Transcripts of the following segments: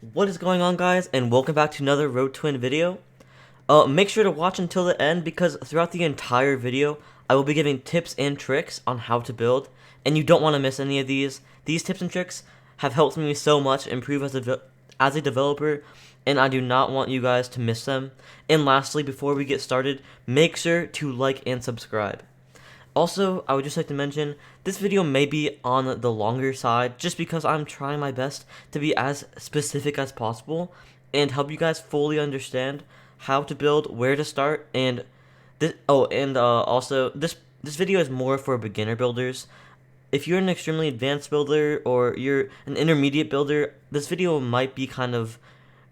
What is going on, guys, and welcome back to another RoTwin video. Make sure to watch until the end because throughout the entire video I will be giving tips and tricks on how to build, and you don't want to miss any of these. These tips and tricks have helped me so much improve as a developer, and I do not want you guys to miss them. And lastly, before we get started, make sure to like and subscribe. Also, I would just like to mention, this video may be on the longer side just because I'm trying my best to be as specific as possible and help you guys fully understand how to build, where to start, and also this video is more for beginner builders. If you're an extremely advanced builder or you're an intermediate builder, this video might be kind of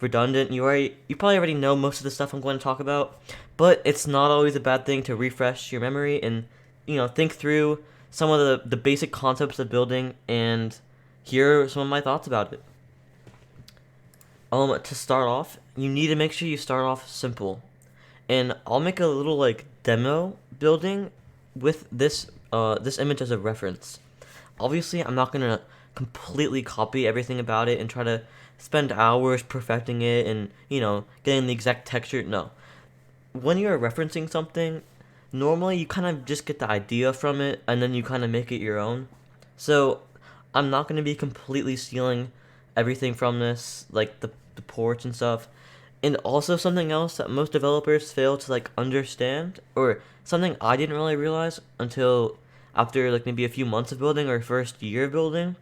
redundant. You probably already know most of the stuff I'm going to talk about, but it's not always a bad thing to refresh your memory and think through some of the basic concepts of building and hear some of my thoughts about it. To start off, you need to make sure you start off simple, and I'll make a little demo building with this image as a reference. Obviously, I'm not gonna completely copy everything about it and try to spend hours perfecting it and getting the exact texture. No, when you're referencing something, normally you kind of just get the idea from it and then you kind of make it your own. So I'm not going to be completely stealing everything from this, like the ports and stuff. And also something else that most developers fail to understand, or something I didn't really realize until after maybe a few months of building or first year of building,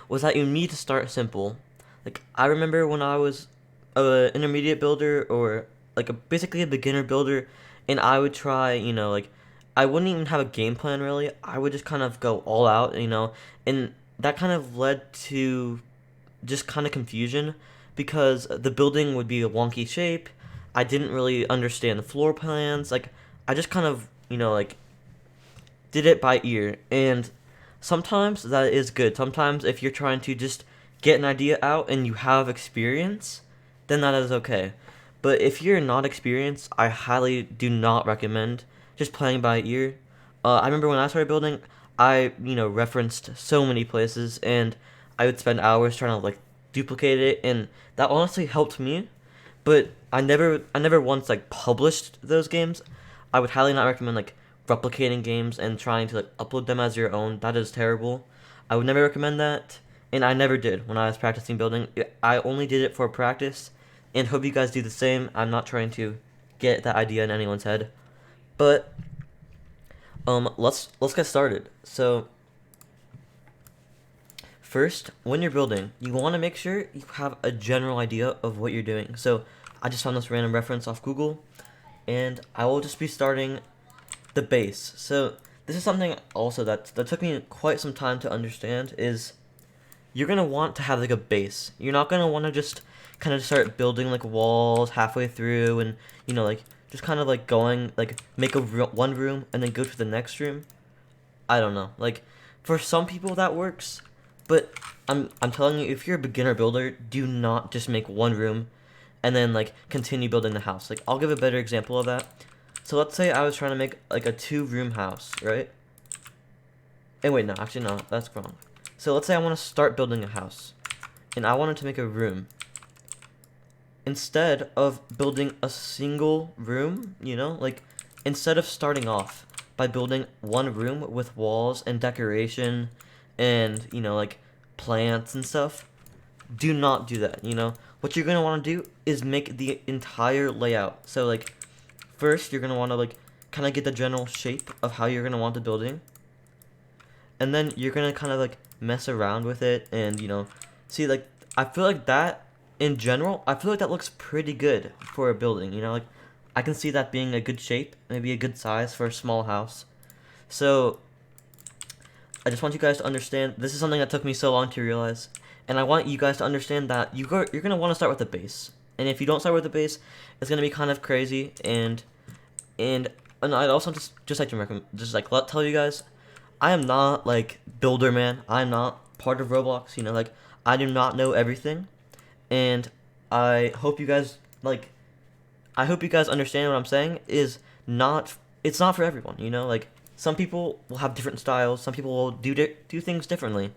was that you need to start simple. I remember when I was an intermediate builder or basically a beginner builder, and I would try, I wouldn't even have a game plan really. I would just kind of go all out, and that kind of led to just kind of confusion because the building would be a wonky shape. I didn't really understand the floor plans. I just kind of, did it by ear, and sometimes that is good. Sometimes if you're trying to just get an idea out and you have experience, then that is okay. But if you're not experienced, I highly do not recommend just playing by ear. I remember when I started building, I referenced so many places, and I would spend hours trying to duplicate it, and that honestly helped me. But I never once published those games. I would highly not recommend replicating games and trying to upload them as your own. That is terrible. I would never recommend that, and I never did when I was practicing building. I only did it for practice, and hope you guys do the same. I'm not trying to get that idea in anyone's head, but let's get started. So first, when you're building, you want to make sure you have a general idea of what you're doing. So I just found this random reference off Google, and I will just be starting the base. So this is something also that took me quite some time to understand, is you're gonna want to have a base. You're not gonna want to just kind of start building walls halfway through and just kind of going make one room and then go to the next room. I don't know, for some people that works, but I'm telling you, if you're a beginner builder, do not just make one room and then continue building the house. I'll give a better example of that. So let's say I was trying to make a 2-room house, right? And wait, no, actually no, that's wrong. So let's say I want to start building a house and I wanted to make a room. Instead of building a single room, instead of starting off by building one room with walls and decoration and, plants and stuff, do not do that, What you're going to want to do is make the entire layout. So, first you're going to want to, kind of get the general shape of how you're going to want the building. And then you're going to kind of, mess around with it and, see, I feel that in general, I feel that looks pretty good for a building, I can see that being a good shape, maybe a good size for a small house. So I just want you guys to understand, this is something that took me so long to realize, and I want you guys to understand that you're going to want to start with the base. And if you don't start with the base, it's going to be kind of crazy, and I'd also just like to recommend, tell you guys, I am not builder man. I'm not part of Roblox, I do not know everything. And I hope you guys understand what I'm saying is it's not for everyone, some people will have different styles, some people will do things differently,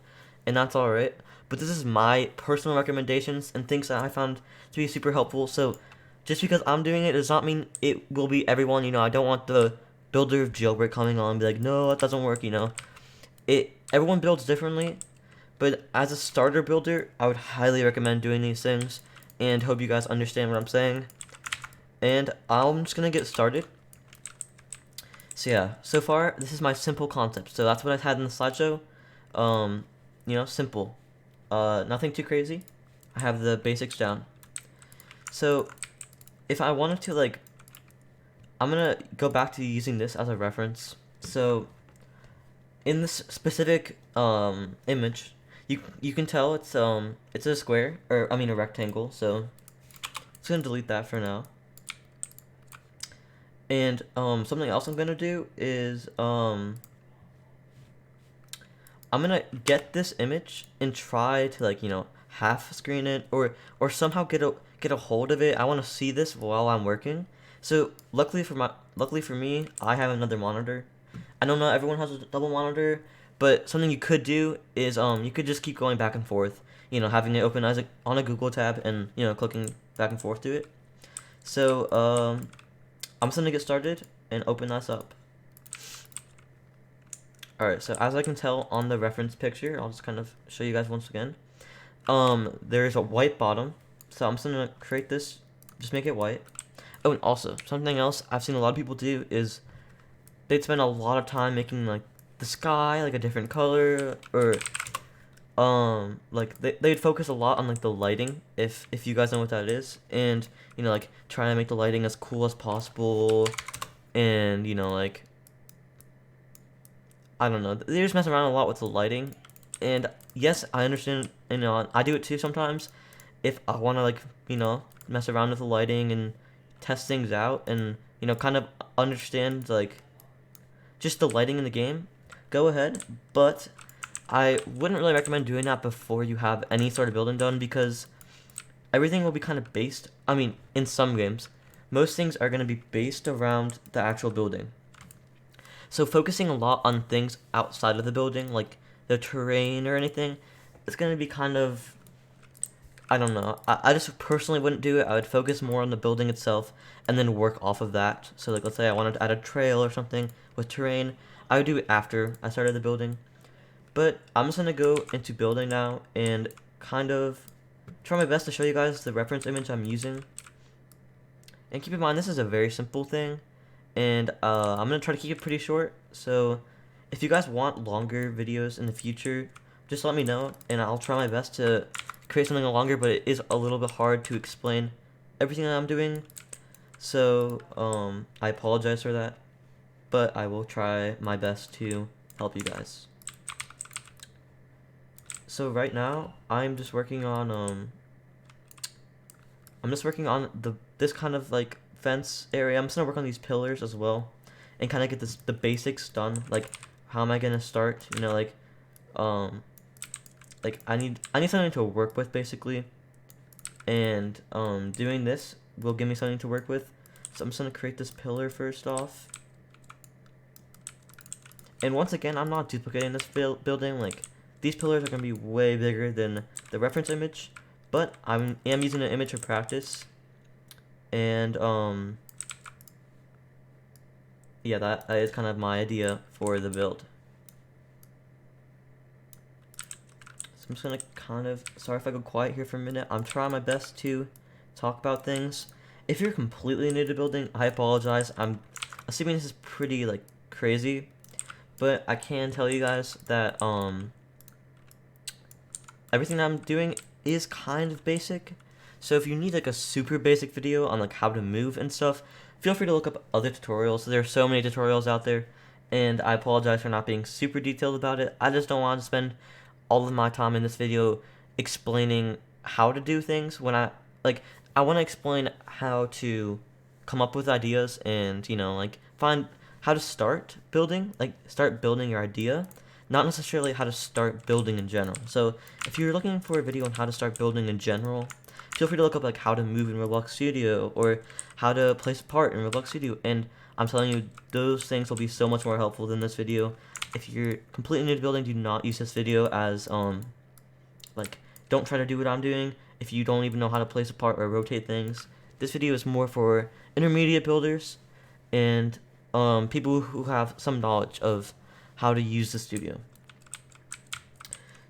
and that's alright. but this is my personal recommendations and things that I found to be super helpful. So just because I'm doing it does not mean it will be everyone. I don't want the builder of jailbreak coming on and be like, no, that doesn't work. Everyone builds differently, but as a starter builder, I would highly recommend doing these things, and hope you guys understand what I'm saying. And I'm just gonna get started. So yeah, so far this is my simple concept. So that's what I had in the slideshow. Simple. Nothing too crazy. I have the basics down. So if I wanted to, like, I'm gonna go back to using this as a reference. So in this specific image, you can tell it's a square, or I mean a rectangle. So just gonna delete that for now. And something else I'm gonna do is I'm gonna get this image and try to, like, half screen it, or somehow get a hold of it. I want to see this while I'm working. So luckily for me, I have another monitor. I know not everyone has a double monitor, but something you could do is you could just keep going back and forth, having it open as on a Google tab, and clicking back and forth to it. So I'm just gonna get started and open this up. Alright, so as I can tell on the reference picture, I'll just kind of show you guys once again. There's a white bottom, so I'm just gonna create this, just make it white. Oh, and also, something else I've seen a lot of people do is they'd spend a lot of time making, like, the sky, like, a different color, or, like, they'd focus a lot on, like, the lighting, if you guys know what that is, and, like, trying to make the lighting as cool as possible, and, like, I don't know, they just mess around a lot with the lighting. And yes, I understand, I do it too sometimes, if I want to, like, mess around with the lighting and test things out, and, kind of understand, like, just the lighting in the game, go ahead. But I wouldn't really recommend doing that before you have any sort of building done, because everything will be kind of based, I mean, in some games, most things are going to be based around the actual building. So focusing a lot on things outside of the building, like the terrain or anything, it's going to be kind of, I don't know. I just personally wouldn't do it. I would focus more on the building itself and then work off of that. So, like, let's say I wanted to add a trail or something with terrain, I would do it after I started the building. But I'm just going to go into building now and kind of try my best to show you guys the reference image I'm using. And keep in mind, this is a very simple thing, and I'm going to try to keep it pretty short. So if you guys want longer videos in the future, just let me know, and I'll try my best to create something longer, but it is a little bit hard to explain everything that I'm doing. So I apologize for that, but I will try my best to help you guys. So right now, I'm just working on this kind of, like, fence area. I'm just gonna work on these pillars as well, and kind of get the basics done. Like, how am I gonna start? Like, I need something to work with, basically, and doing this will give me something to work with. So I'm just gonna create this pillar first off. And once again, I'm not duplicating this building. Like, these pillars are gonna be way bigger than the reference image, but I am using an image for practice. And yeah, that is kind of my idea for the build. So I'm just gonna kind of, sorry if I go quiet here for a minute, I'm trying my best to talk about things. If you're completely new to building, I apologize. I'm assuming this is pretty, like, crazy, but I can tell you guys that everything that I'm doing is kind of basic. So if you need, like, a super basic video on, like, how to move and stuff, feel free to look up other tutorials. There are so many tutorials out there, and I apologize for not being super detailed about it. I just don't want to spend all of my time in this video explaining how to do things when I want to explain how to come up with ideas and, like, find how to start building, start building your idea, not necessarily how to start building in general. So if you're looking for a video on how to start building in general, feel free to look up, like, how to move in Roblox Studio, or how to place a part in Roblox Studio, and I'm telling you, those things will be so much more helpful than this video. If you're completely new to building, do not use this video as Like, don't try to do what I'm doing if you don't even know how to place apart or rotate things. This video is more for intermediate builders and people who have some knowledge of how to use the studio.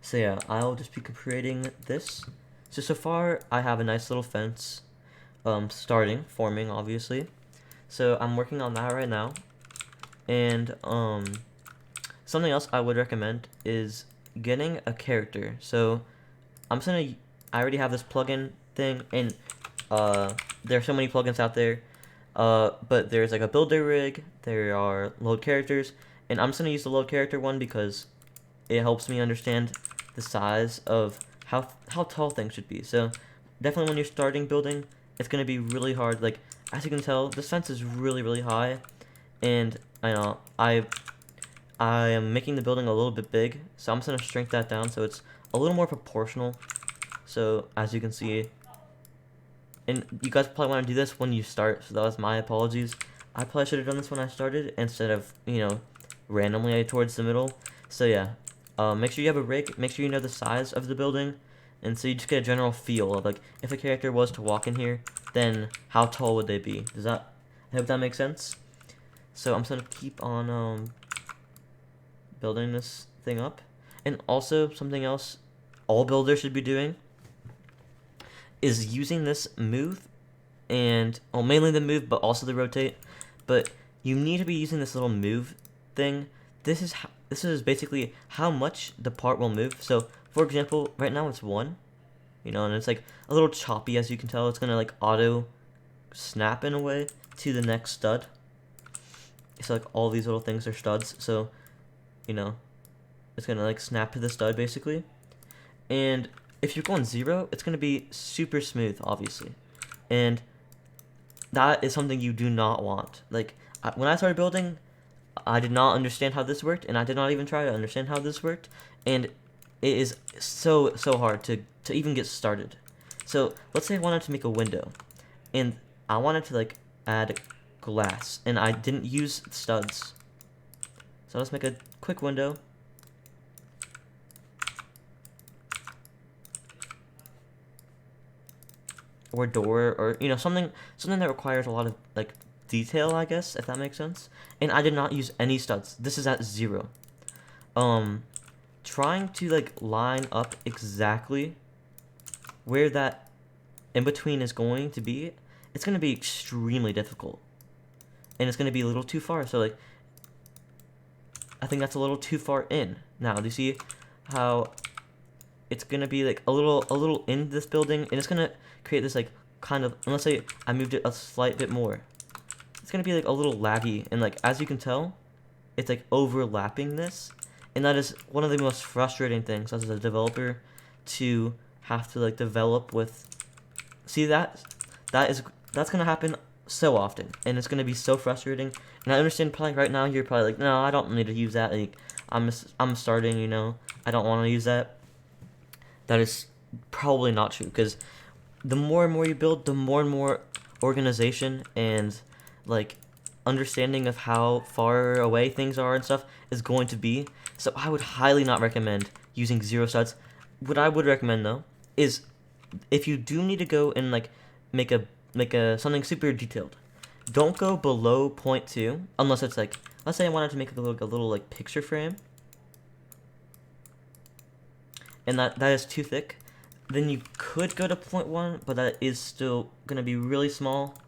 So yeah, I'll just be creating this. So far, I have a nice little fence forming, obviously. So I'm working on that right now. And something else I would recommend is getting a character. So I already have this plugin thing, and there are so many plugins out there. But there's like a builder rig, there are load characters, and I'm just gonna use the load character one because it helps me understand the size of how tall things should be. So definitely when you're starting building, it's gonna be really hard. Like, as you can tell, this fence is really high, and I know I am making the building a little bit big, so I'm just gonna shrink that down so it's a little more proportional. So as you can see, and you guys probably want to do this when you start, so that was my apologies. I probably should have done this when I started instead of, randomly towards the middle. So yeah, make sure you have a rig, make sure you know the size of the building, and so you just get a general feel of, like, if a character was to walk in here, then how tall would they be? I hope that makes sense? So I'm just gonna keep on, building this thing up. And also, something else all builders should be doing is using this move, and mainly the move, but also the rotate. But you need to be using this little move thing. This is basically how much the part will move. So for example, right now it's 1, and it's like a little choppy, as you can tell. It's gonna like auto snap in a way to the next stud. So like all these little things are studs. So it's gonna like snap to the stud basically. And if you're going 0, it's going to be super smooth, obviously. And that is something you do not want. Like, when I started building, I did not understand how this worked, and I did not even try to understand how this worked. And it is so hard to even get started. So, let's say I wanted to make a window, and I wanted to, like, add glass, and I didn't use studs. So let's make a quick window. Or door, or something that requires a lot of like detail, I guess, if that makes sense. And I did not use any studs. This is at 0. Trying to like line up exactly where that in between is going to be, it's going to be extremely difficult, and it's going to be a little too far. So like, I think that's a little too far in. Now, do you see how it's gonna be like a little in this building, and it's gonna create this like kind of, let's say I moved it a slight bit more, it's gonna be like a little laggy, and like as you can tell, it's like overlapping this, and that is one of the most frustrating things as a developer, to have to like develop with. See that's gonna happen so often, and it's gonna be so frustrating. And I understand probably right now you're probably like, no, I don't need to use that. Like, I'm starting, I don't want to use that. That is probably not true, because the more and more you build, the more and more organization and like understanding of how far away things are and stuff is going to be. So I would highly not recommend using 0 studs. What I would recommend though is, if you do need to go and like make a something super detailed, don't go below 0.2 unless it's like, let's say I wanted to make a little like picture frame, and that is too thick, then you could go to 0.1, but that is still gonna be really small.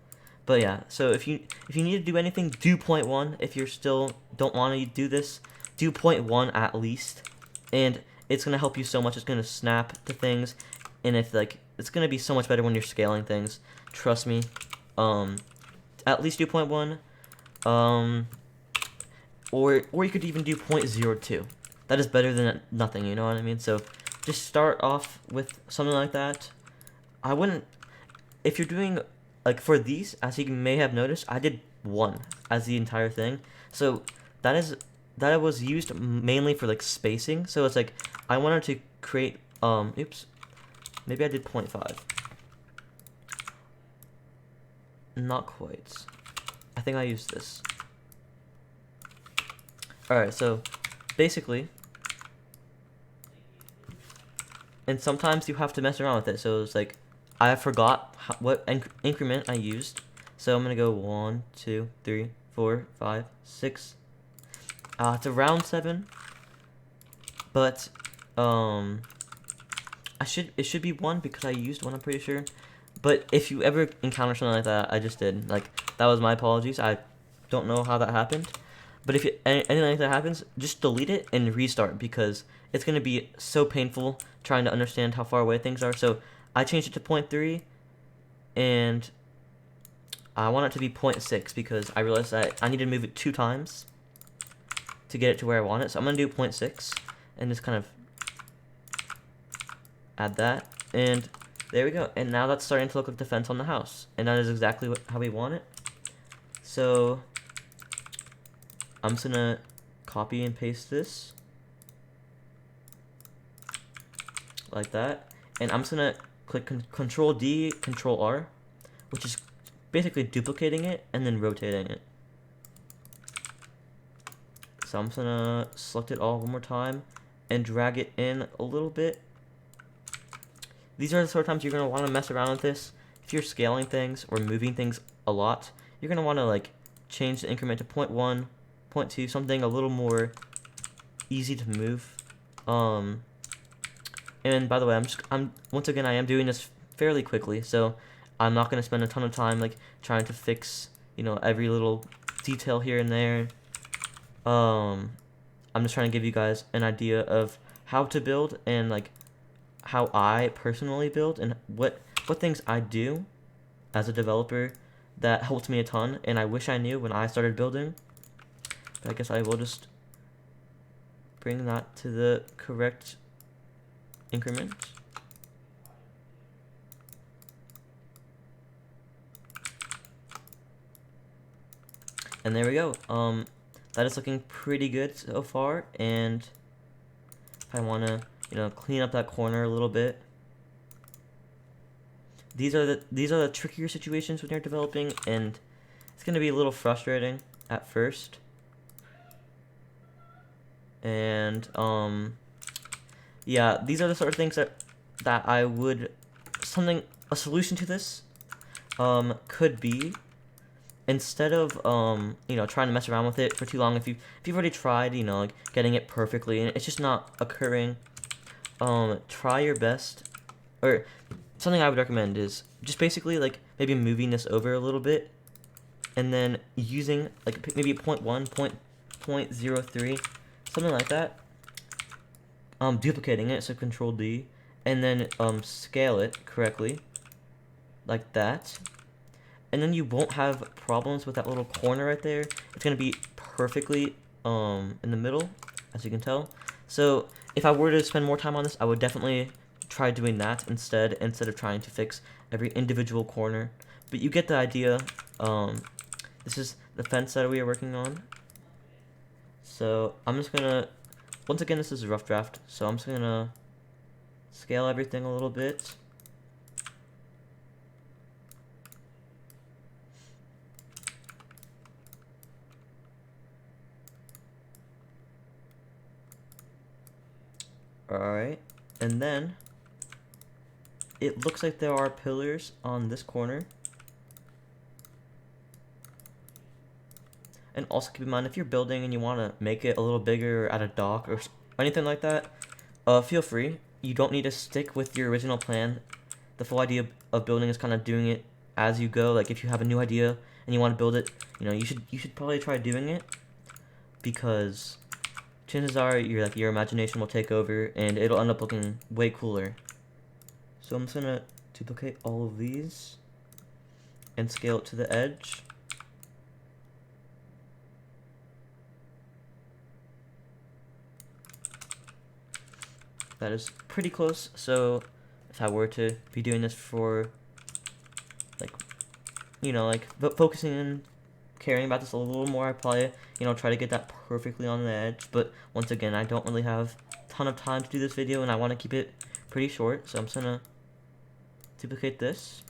But yeah, so if you need to do anything, do 0.1. If you're still don't want to do this, do 0.1 at least, and it's gonna help you so much. It's gonna snap to things, and it's gonna be so much better when you're scaling things. Trust me. At least do 0.1, or you could even do 0.02. That is better than nothing. You know what I mean? So just start off with something like that. I wouldn't, if you're doing, like for these, as you may have noticed, I did 1 as the entire thing. So that was used mainly for like spacing. So it's like, I wanted to create, oops, maybe I did 0.5. Not quite. I think I used this. Alright, so basically, and sometimes you have to mess around with it. So it's like, I forgot what increment I used. So I'm gonna go 1, 2, 3, 4, 5, 6. It's around 7, but it should be 1 because I used 1. I'm pretty sure. But if you ever encounter something like that, I just did. Like, that was my apologies. I don't know how that happened. But if anything like that happens, just delete it and restart, because it's going to be so painful trying to understand how far away things are. So I changed it to 0.3, and I want it to be 0.6 because I realized that I need to move it 2 times to get it to where I want it. So I'm going to do 0.6 and just kind of add that. And there we go. And now that's starting to look like the fence on the house. And that is exactly how we want it. So I'm just going to copy and paste this like that. And I'm just going to click Control D, Control R, which is basically duplicating it and then rotating it. So I'm just going to select it all one more time and drag it in a little bit. These are the sort of times you're going to want to mess around with this. If you're scaling things or moving things a lot, you're going to want to like change the increment to 0.1, 0.2, something a little more easy to move. And by the way, once again, I am doing this fairly quickly, so I'm not going to spend a ton of time like trying to fix, every little detail here and there. I'm just trying to give you guys an idea of how to build and like how I personally build and what things I do as a developer that helps me a ton, and I wish I knew when I started building. But I guess I will just bring that to the correct increment. And there we go. That is looking pretty good so far, and if I want to clean up that corner a little bit. These are the trickier situations when you're developing, and it's going to be a little frustrating at first. And yeah, these are the sort of things that I would a solution to this could be, instead of trying to mess around with it for too long, if you've already tried like getting it perfectly and it's just not occurring, try your best, or something I would recommend is just basically like maybe moving this over a little bit and then using like maybe 0.1, 0.03, something like that, duplicating it, so Control D, and then scale it correctly like that, and then you won't have problems with that little corner right there. It's gonna be perfectly in the middle, as you can tell. So if I were to spend more time on this, I would definitely try doing that instead of trying to fix every individual corner. But you get the idea. This is the fence that we are working on. So I'm just gonna, once again, this is a rough draft, so I'm just gonna scale everything a little bit. Alright, and then it looks like there are pillars on this corner. And also keep in mind, if you're building and you want to make it a little bigger, or add a dock or anything like that, feel free. You don't need to stick with your original plan. The full idea of building is kind of doing it as you go. Like if you have a new idea and you want to build it, you should probably try doing it, because chances are your imagination will take over and it'll end up looking way cooler. So I'm just gonna duplicate all of these and scale it to the edge. That is pretty close. So if I were to be doing this for focusing and caring about this a little more, I'd probably try to get that perfectly on the edge. But once again, I don't really have a ton of time to do this video, and I want to keep it pretty short, so I'm just gonna duplicate this,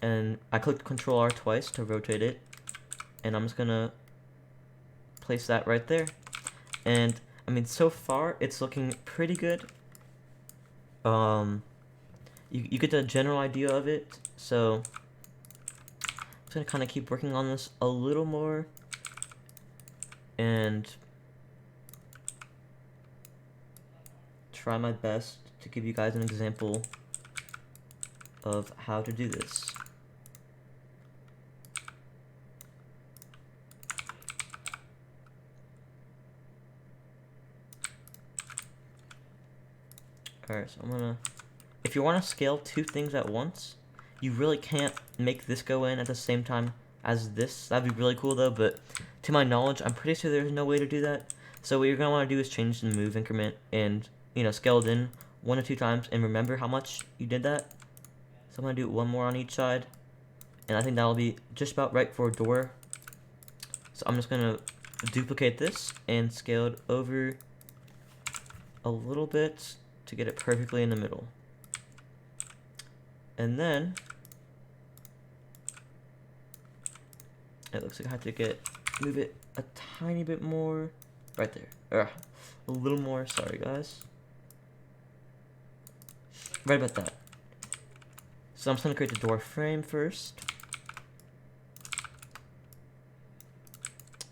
and I clicked Control R twice to rotate it, and I'm just gonna place that right there. And I mean, so far it's looking pretty good. you get the general idea of it. So I'm just gonna kind of keep working on this a little more and try my best to give you guys an example of how to do this. Alright, so I'm gonna, if you want to scale two things at once, you really can't make this go in at the same time as this. That'd be really cool though, but to my knowledge, I'm pretty sure there's no way to do that. So what you're gonna want to do is change the move increment and, you know, scale it in 1 or 2 times and remember how much you did that. So I'm gonna do one more on each side, and I think that'll be just about right for a door. So I'm just gonna duplicate this and scale it over a little bit to get it perfectly in the middle. And then it looks like I have to move it a tiny bit more right there. A little more, sorry guys. Right about that. So I'm just gonna create the door frame first.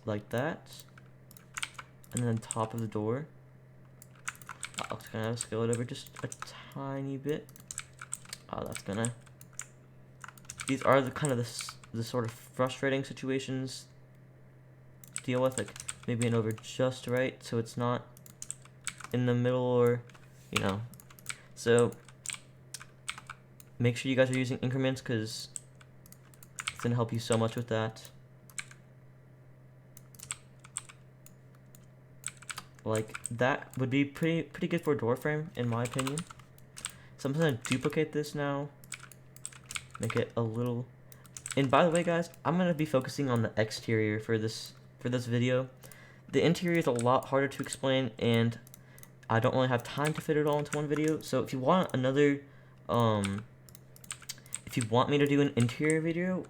Like that. And then top of the door. I'm just gonna scale it over just a tiny bit. That's gonna. These are the kind of the sort of frustrating situations to deal with, like maybe an over just right, so it's not in the middle, or you know. So make sure you guys are using increments because it's gonna help you so much with that. Like that would be pretty good for a door frame in my opinion. So I'm just gonna duplicate this now, make it a little. And by the way, guys, I'm gonna be focusing on the exterior for this video. The interior is a lot harder to explain, and I don't really have time to fit it all into one video. So if you want another, if you want me to do an interior video,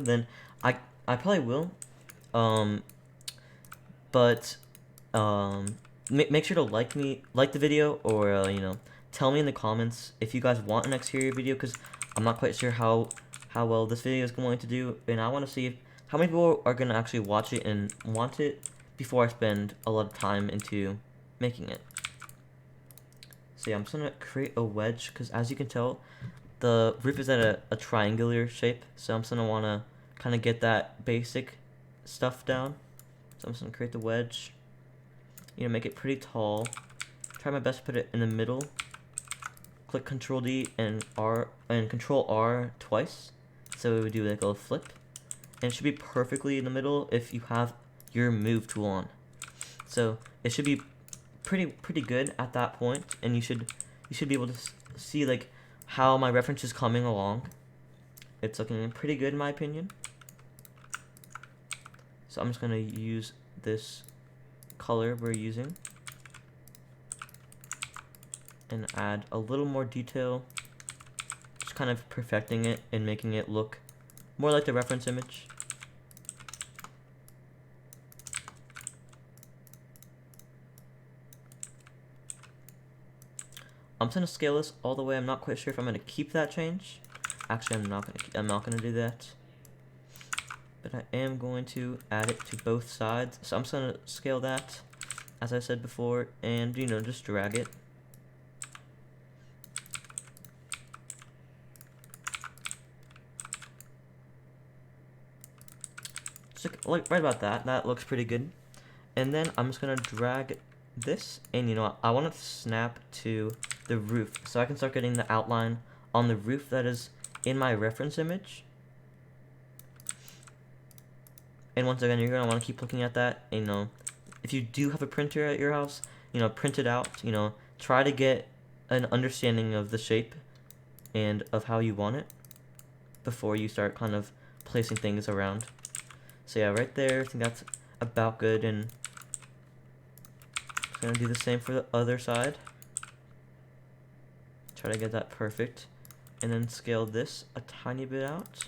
then I probably will. But make sure to like the video, or you know, tell me in the comments if you guys want an exterior video, because I'm not quite sure how well this video is going to do, and I want to see how many people are going to actually watch it and want it before I spend a lot of time into making it. So yeah, I'm just going to create a wedge, because as you can tell, the roof is at a triangular shape, so I'm just going to want to kind of get that basic stuff down. So I'm just going to create the wedge, you know, make it pretty tall, try my best to put it in the middle, click Control D and R and Control R twice, so it would do like a little flip, and it should be perfectly in the middle if you have your move tool on. So it should be pretty good at that point, and you should be able to see like how my reference is coming along. It's looking pretty good in my opinion. So I'm just gonna use this color we're using and add a little more detail, just kind of perfecting it and making it look more like the reference image. I'm just gonna scale this all the way. I'm not quite sure if I'm gonna keep that change. Actually, I'm not gonna do that. But I am going to add it to both sides. So I'm just gonna scale that, as I said before, and you know, just drag it. Just like right about that. That looks pretty good. And then I'm just gonna drag this, and you know, I want it to snap to the roof, so I can start getting the outline on the roof that is in my reference image. And once again, you're gonna want to keep looking at that. And, you know, if you do have a printer at your house, you know, print it out. You know, try to get an understanding of the shape and of how you want it before you start kind of placing things around. So yeah, right there, I think that's about good. And I'm gonna do the same for the other side. Try to get that perfect, and then scale this a tiny bit out.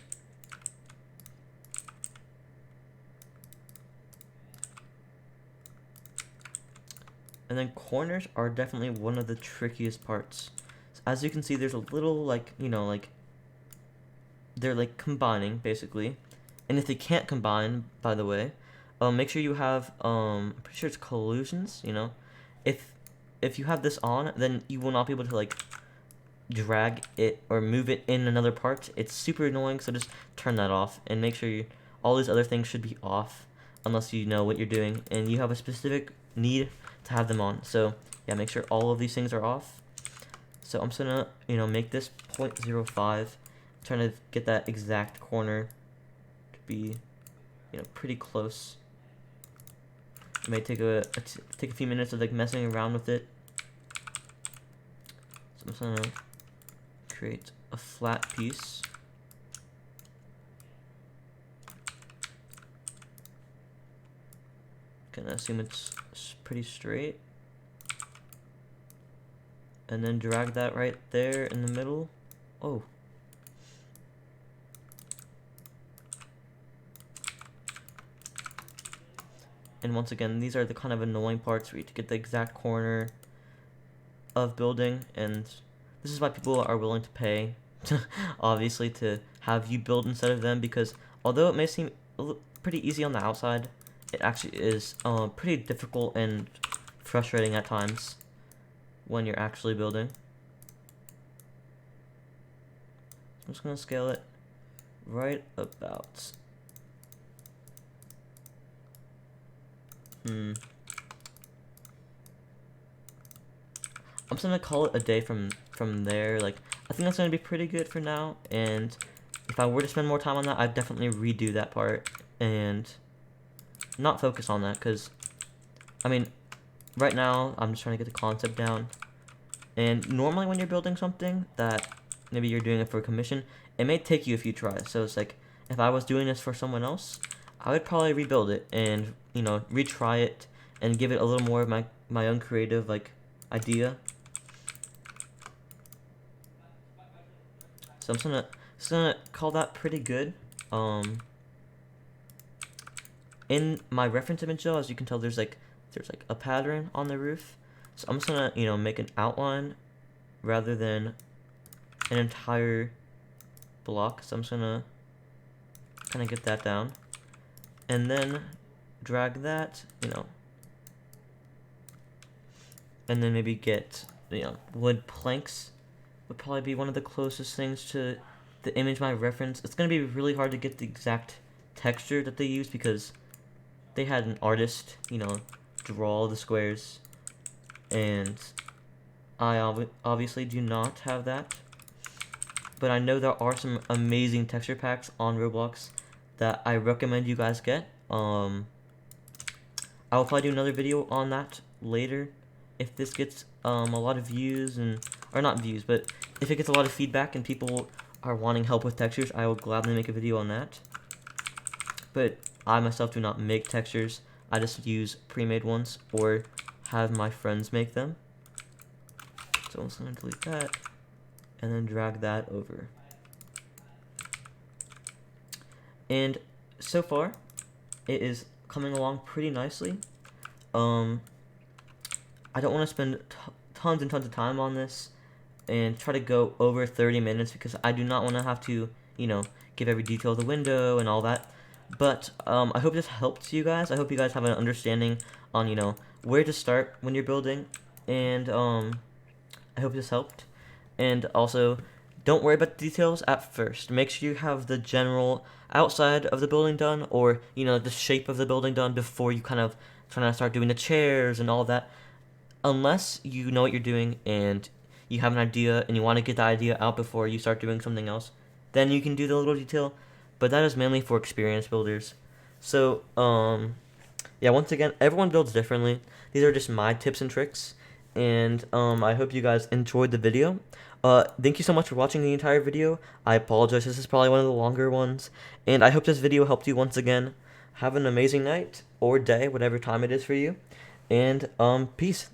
And then corners are definitely one of the trickiest parts. So as you can see, there's a little, like, you know, like, they're like combining basically. And if they can't combine, by the way, make sure you have, I'm pretty sure it's collisions, you know. If you have this on, then you will not be able to, like, drag it or move it in another part. It's super annoying, so just turn that off and make sure all these other things should be off unless you know what you're doing and you have a specific need to have them on. So yeah, make sure all of these things are off. So I'm just gonna, you know, make this 0.05, trying to get that exact corner to be, you know, pretty close. It may take a few minutes of like messing around with it. So I'm just gonna create a flat piece. Gonna assume it's pretty straight. And then drag that right there in the middle. Oh. And once again, these are the kind of annoying parts where you have to get the exact corner of building, and this is why people are willing to pay, obviously, to have you build instead of them, because although it may seem pretty easy on the outside, it actually is pretty difficult and frustrating at times when you're actually building. So I'm just going to scale it right about. I'm just gonna call it a day from there. Like, I think that's gonna be pretty good for now, and if I were to spend more time on that, I'd definitely redo that part and not focus on that, because I mean, right now I'm just trying to get the concept down. And normally when you're building something that maybe you're doing it for a commission, it may take you a few tries. So it's like, if I was doing this for someone else, I would probably rebuild it and, you know, retry it and give it a little more of my own creative, like, idea. So I'm just gonna call that pretty good. In my reference image though, as you can tell, there's like a pattern on the roof. So I'm just gonna, you know, make an outline rather than an entire block. So I'm just gonna kind of get that down, and then drag that, you know, and then maybe get, you know, wood planks would probably be one of the closest things to the image my reference. It's gonna be really hard to get the exact texture that they use because they had an artist, you know, draw the squares, and I obviously do not have that. But I know there are some amazing texture packs on Roblox that I recommend you guys get. I will probably do another video on that later if this gets a lot of views, or not views, but if it gets a lot of feedback and people are wanting help with textures, I will gladly make a video on that. But I myself do not make textures. I just use pre-made ones or have my friends make them. So I'm just gonna delete that and then drag that over. And so far, it is coming along pretty nicely. I don't want to spend tons and tons of time on this and try to go over 30 minutes because I do not want to have to, you know, give every detail of the window and all that. But I hope this helped you guys. I hope you guys have an understanding on, you know, where to start when you're building, and I hope this helped. And also, don't worry about the details at first. Make sure you have the general outside of the building done, or, you know, the shape of the building done before you kind of trying to start doing the chairs and all that. Unless you know what you're doing and you have an idea and you want to get the idea out before you start doing something else, then you can do the little detail. But that is mainly for experienced builders. So, yeah, once again, everyone builds differently. These are just my tips and tricks. And I hope you guys enjoyed the video. Thank you so much for watching the entire video. I apologize, this is probably one of the longer ones. And I hope this video helped you once again. Have an amazing night or day, whatever time it is for you. And peace.